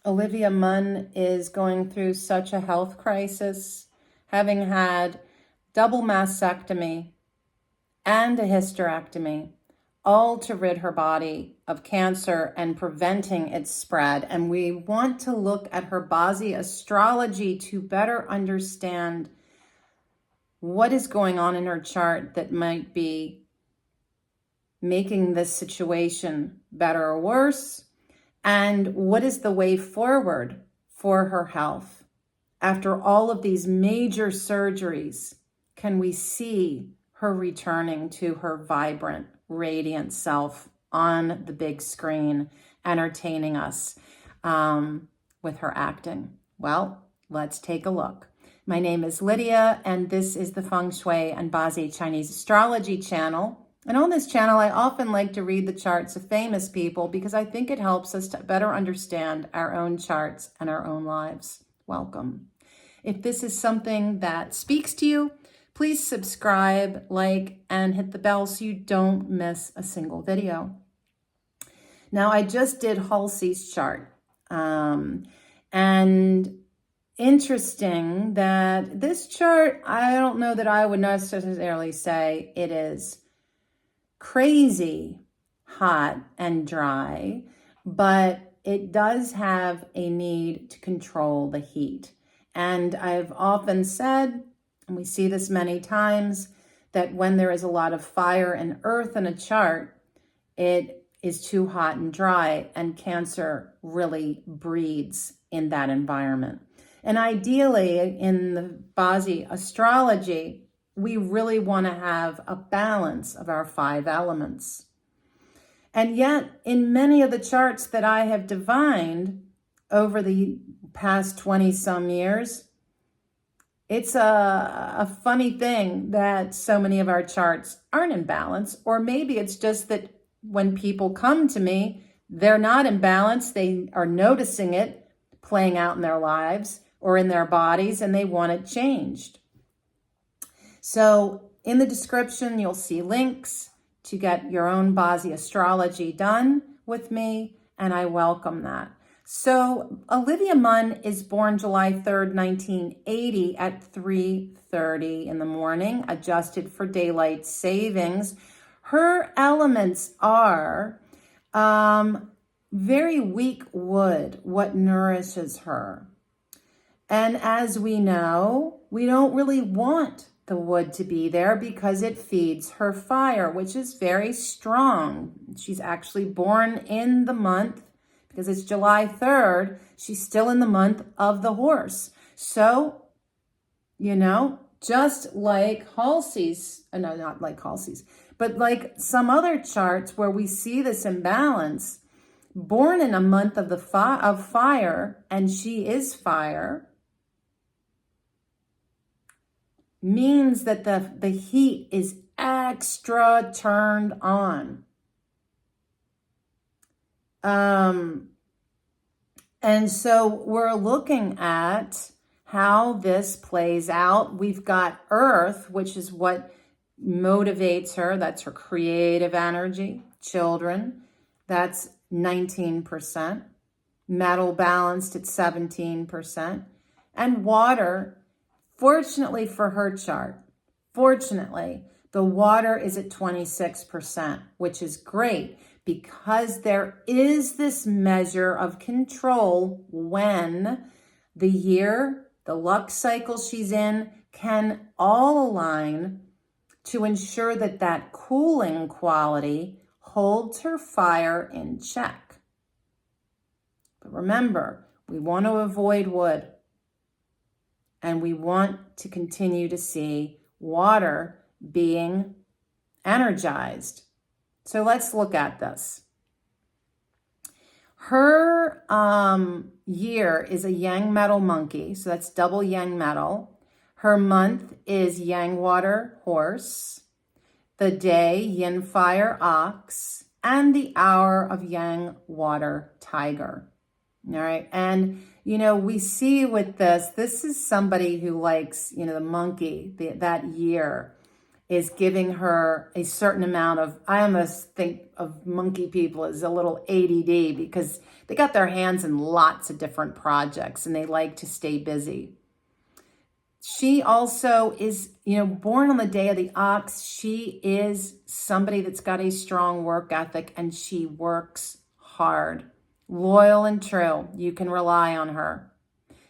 Olivia Munn is going through such a health crisis, having had double mastectomy and a hysterectomy, all to rid her body of cancer and preventing its spread. And we want to look at her Bazi Astrology to better understand what is going on in her chart that might be making this situation better or worse, and what is the way forward for her health. After all of these major surgeries, can we see her returning to her vibrant, radiant self on the big screen, entertaining us with her acting? Well, let's take a look. My name is Lydia, and this is the Feng Shui and Bazi Chinese Astrology channel. And on this channel, I often like to read the charts of famous people because I think it helps us to better understand our own charts and our own lives. Welcome. If this is something that speaks to you, please subscribe, like, and hit the bell so you don't miss a single video. Now, I just did Halsey's chart. And interesting that this chart, I don't know that I would necessarily say it is crazy hot and dry, but it does have a need to control the heat. And I've often said, and we see this many times, that when there is a lot of fire and earth in a chart, it is too hot and dry, and Cancer really breeds in that environment. And ideally, in the Bazi Astrology, we really want to have a balance of our 5 elements. And yet, in many of the charts that I have divined over the past 20-some years, it's a funny thing that so many of our charts aren't in balance, or maybe it's just that when people come to me, they're not in balance. They are noticing it playing out in their lives or in their bodies, and they want it changed. So in the description, you'll see links to get your own Bazi Astrology done with me, and I welcome that. So Olivia Munn is born July 3rd, 1980 at 3:30 in the morning, adjusted for daylight savings. Her elements are very weak wood, what nourishes her. And as we know, we don't really want the wood to be there because it feeds her fire, which is very strong. She's actually born in the month, because it's July 3rd, she's still in the month of the horse. So, just like Halsey's, no, not like Halsey's, but like some other charts where we see this imbalance, born in a month of of fire, and she is fire, means that the heat is extra turned on. And so we're looking at how this plays out. We've got Earth, which is what motivates her. That's her creative energy. Children, that's 19%. Metal balanced at 17%. And water, fortunately for her chart, the water is at 26%, which is great because there is this measure of control when the year, the luck cycle she's in, can all align to ensure that that cooling quality holds her fire in check. But remember, we want to avoid wood. And we want to continue to see water being energized. So let's look at this. Her year is a yang metal monkey, so that's double yang metal. Her month is yang water horse, the day yin fire ox, and the hour of yang water tiger. All right, and we see with this is somebody who likes, the monkey, that year. is giving her a certain amount of, I almost think of monkey people as a little ADD, because they got their hands in lots of different projects and they like to stay busy. She also is, born on the day of the ox. She is somebody that's got a strong work ethic, and she works hard, loyal and true. You can rely on her.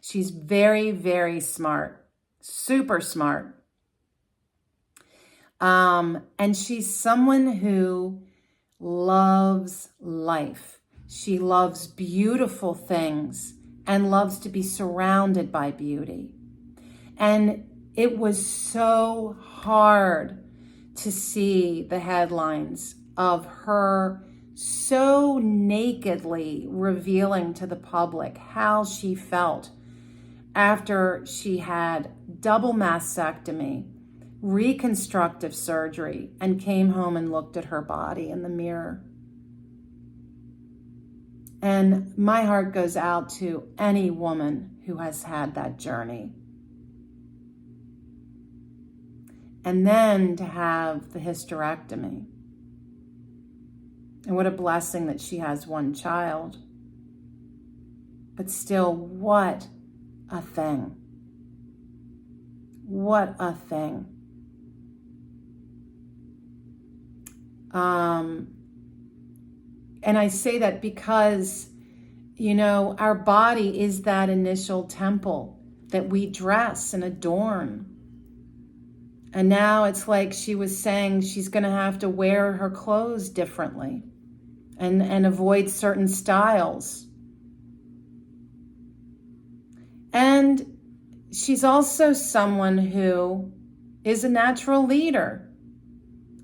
She's very, very smart, super smart. And she's someone who loves life. She loves beautiful things and loves to be surrounded by beauty. And it was so hard to see the headlines of her so nakedly revealing to the public how she felt after she had double mastectomy, reconstructive surgery, and came home and looked at her body in the mirror. And my heart goes out to any woman who has had that journey. And then to have the hysterectomy. And what a blessing that she has one child. But still, what a thing. What a thing. And I say that because, our body is that initial temple that we dress and adorn. And now it's like she was saying she's going to have to wear her clothes differently and avoid certain styles. And she's also someone who is a natural leader.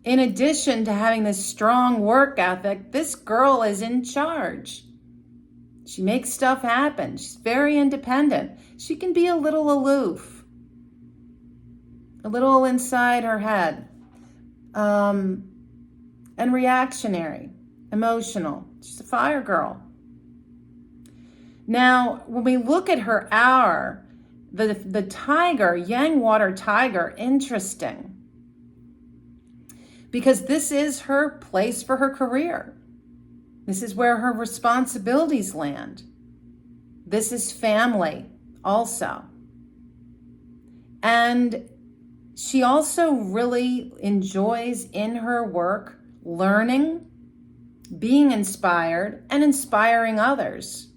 In addition to having this strong work ethic, this girl is in charge. She makes stuff happen. She's very independent. She can be a little aloof, a little inside her head, and reactionary, emotional. She's a fire girl. Now, when we look at her hour, the tiger, Yang water tiger, interesting. Because this is her place for her career. This is where her responsibilities land. This is family also. And she also really enjoys in her work learning, being inspired, and inspiring others.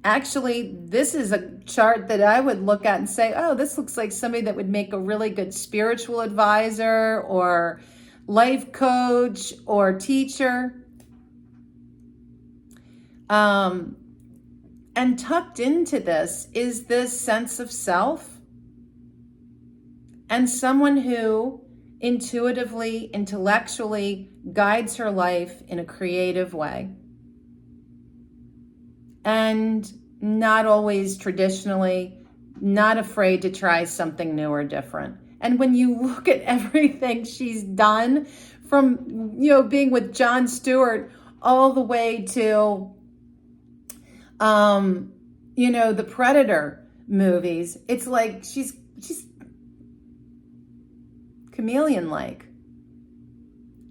Actually, this is a chart that I would look at and say, oh, this looks like somebody that would make a really good spiritual advisor or life coach or teacher. And tucked into this is this sense of self and someone who intuitively, intellectually guides her life in a creative way. And not always traditionally, not afraid to try something new or different. And when you look at everything she's done, from, being with Jon Stewart all the way to, the Predator movies, it's like she's chameleon-like.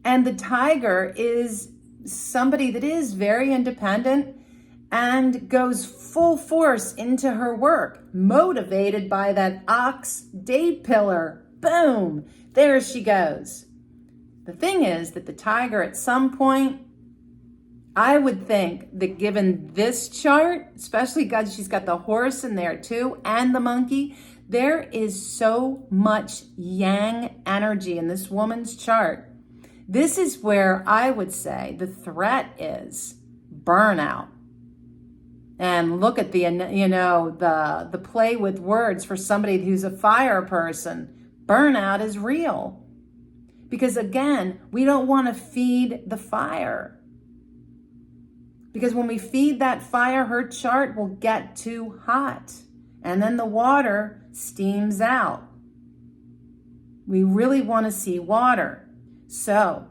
And the tiger is somebody that is very independent and goes full force into her work, motivated by that ox day pillar. Boom, there she goes. The thing is that the tiger at some point, I would think that given this chart, especially because she's got the horse in there too, and the monkey, there is so much yang energy in this woman's chart. This is where I would say the threat is burnout. And look at the play with words for somebody who's a fire person. Burnout is real. Because again, we don't want to feed the fire. Because when we feed that fire, her chart will get too hot. And then the water steams out. We really want to see water. So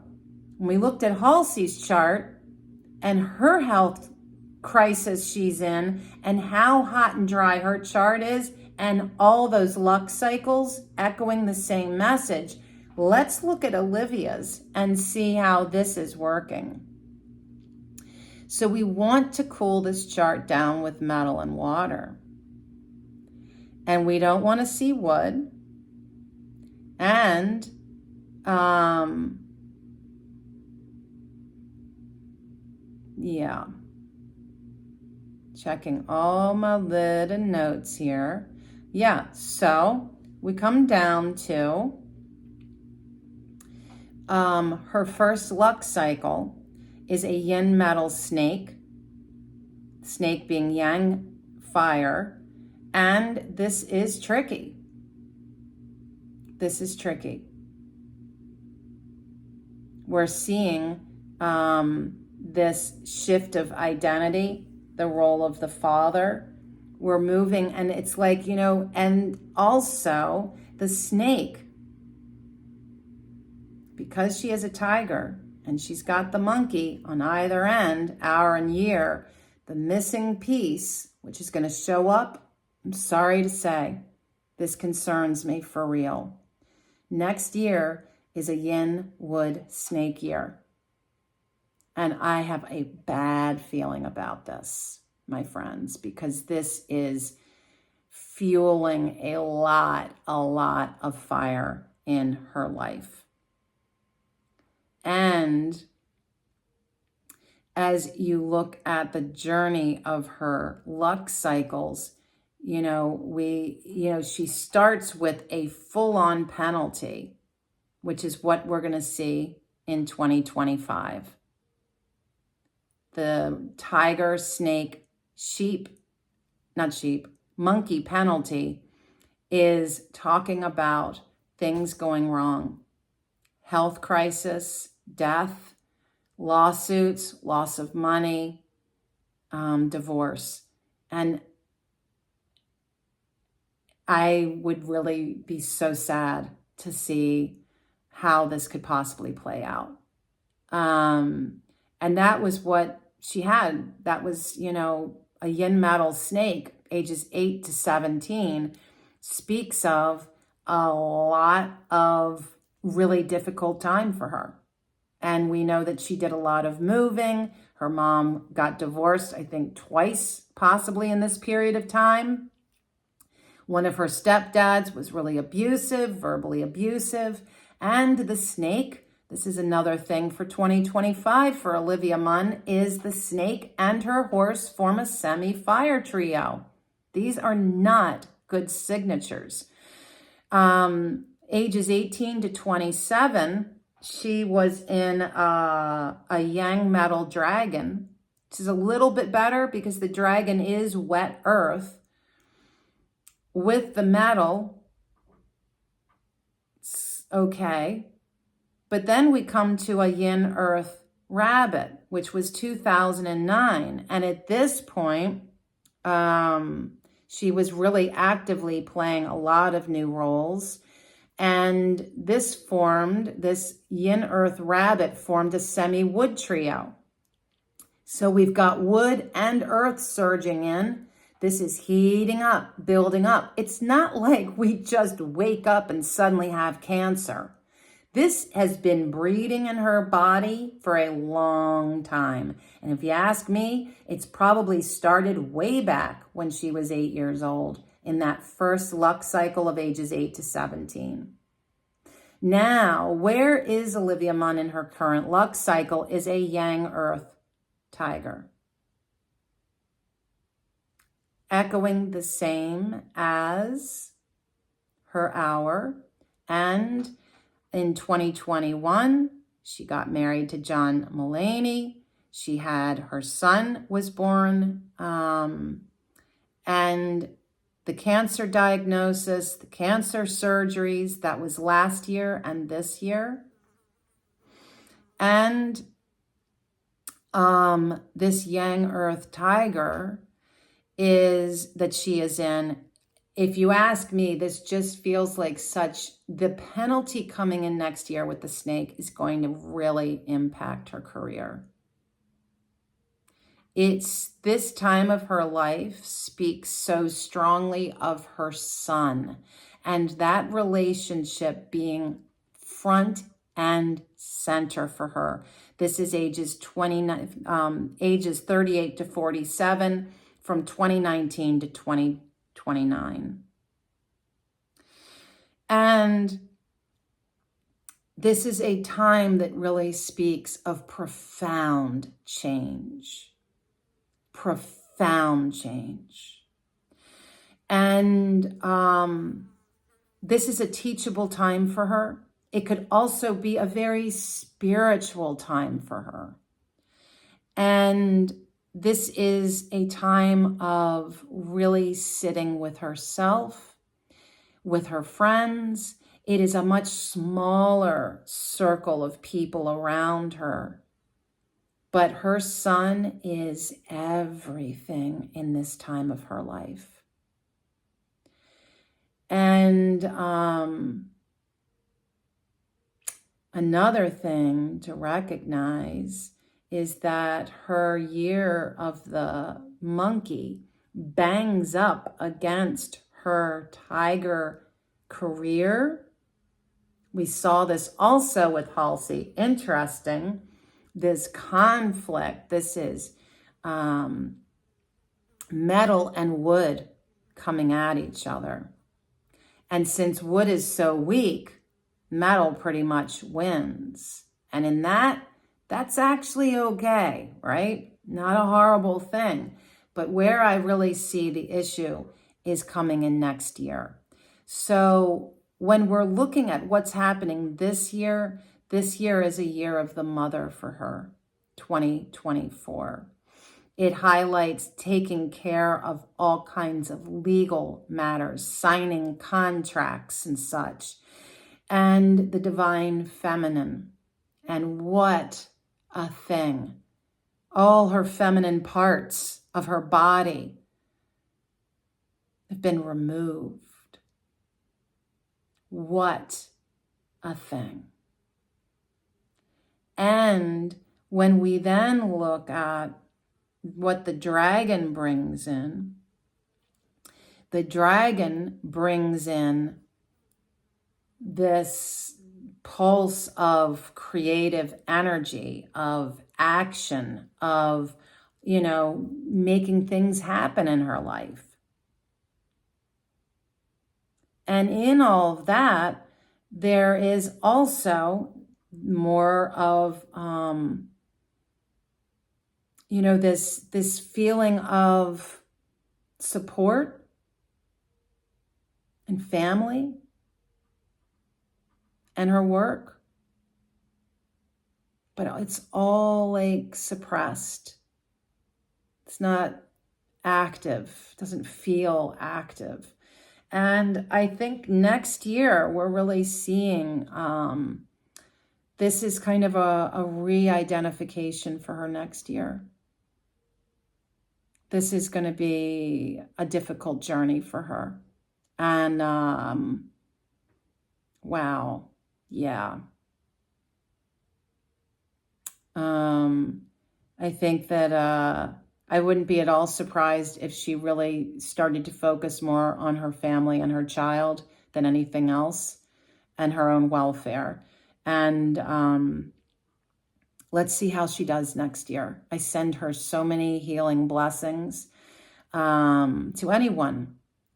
when we looked at Halsey's chart and her health crisis she's in and how hot and dry her chart is and all those luck cycles echoing the same message, Let's look at Olivia's and see how this is working. So we want to cool this chart down with metal and water. And we don't want to see wood. And yeah. Checking all my little notes here. Yeah, so we come down to her first luck cycle is a yin metal snake. Snake being yang fire. And this is tricky. This is tricky. We're seeing this shift of identity, the role of the father. We're moving, and it's like, you know, and also the snake, because she is a tiger and she's got the monkey on either end, hour and year, the missing piece, which is going to show up, I'm sorry to say, this concerns me for real. Next year is a yin wood snake year. And I have a bad feeling about this, my friends, because this is fueling a lot of fire in her life. And as you look at the journey of her luck cycles, she starts with a full-on penalty, which is what we're going to see in 2025. The tiger, snake, monkey penalty is talking about things going wrong. Health crisis, death, lawsuits, loss of money, divorce. And I would really be so sad to see how this could possibly play out. And that was what she had. That was, a yin metal snake, ages 8 to 17, speaks of a lot of really difficult time for her. And we know that she did a lot of moving. Her mom got divorced, I think, twice, possibly in this period of time. One of her stepdads was really abusive, verbally abusive. And the snake, this is another thing for 2025 for Olivia Munn, is the snake and her horse form a semi-fire trio. These are not good signatures. Ages 18 to 27, she was in a yang metal dragon. This is a little bit better because the dragon is wet earth. With the metal, it's okay. But then we come to a yin earth rabbit, which was 2009. And at this point, she was really actively playing a lot of new roles. And this yin earth rabbit formed a semi-wood trio. So we've got wood and earth surging in. This is heating up, building up. It's not like we just wake up and suddenly have cancer. This has been breeding in her body for a long time. And if you ask me, it's probably started way back when she was 8 years old, in that first luck cycle of ages 8 to 17. Now, where is Olivia Munn in her current luck cycle is a yang earth tiger. Echoing the same as her hour. And in 2021, she got married to John Mulaney. She had her son was born. And the cancer diagnosis, the cancer surgeries, that was last year and this year. And this yang earth tiger is that she is in. If you ask me, this just feels like the penalty coming in next year with the snake is going to really impact her career. It's this time of her life speaks so strongly of her son and that relationship being front and center for her. This is ages 38 to 47, from 2019 to 2029. And this is a time that really speaks of profound change. Profound change. And this is a teachable time for her. It could also be a very spiritual time for her. And this is a time of really sitting with herself, with her friends. It is a much smaller circle of people around her. But her son is everything in this time of her life. And another thing to recognize is that her year of the monkey bangs up against her tiger career. We saw this also with Halsey. Interesting. This conflict. This is metal and wood coming at each other. And since wood is so weak, metal pretty much wins. And in that's actually okay, right? Not a horrible thing. But where I really see the issue is coming in next year. So when we're looking at what's happening this year is a year of the mother for her, 2024. It highlights taking care of all kinds of legal matters, signing contracts and such, and the divine feminine. And what a thing. All her feminine parts of her body have been removed. What a thing. And when we then look at what the dragon brings in, the dragon brings in this pulse of creative energy, of action, of, making things happen in her life. And in all of that, there is also more of, this feeling of support and family and her work. But it's all like suppressed. It's not active, doesn't feel active. And I think next year we're really seeing this is kind of a re-identification for her next year. This is going to be a difficult journey for her. And wow, yeah. I think that I wouldn't be at all surprised if she really started to focus more on her family and her child than anything else, and her own welfare. And let's see how she does next year. I send her so many healing blessings to anyone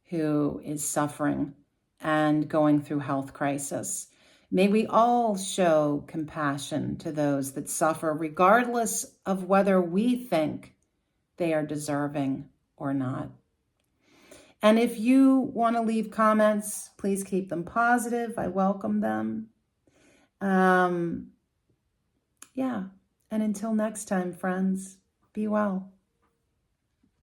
who is suffering and going through health crisis. May we all show compassion to those that suffer, regardless of whether we think they are deserving or not. And if you want to leave comments, please keep them positive. I welcome them. Yeah. And until next time, friends, be well.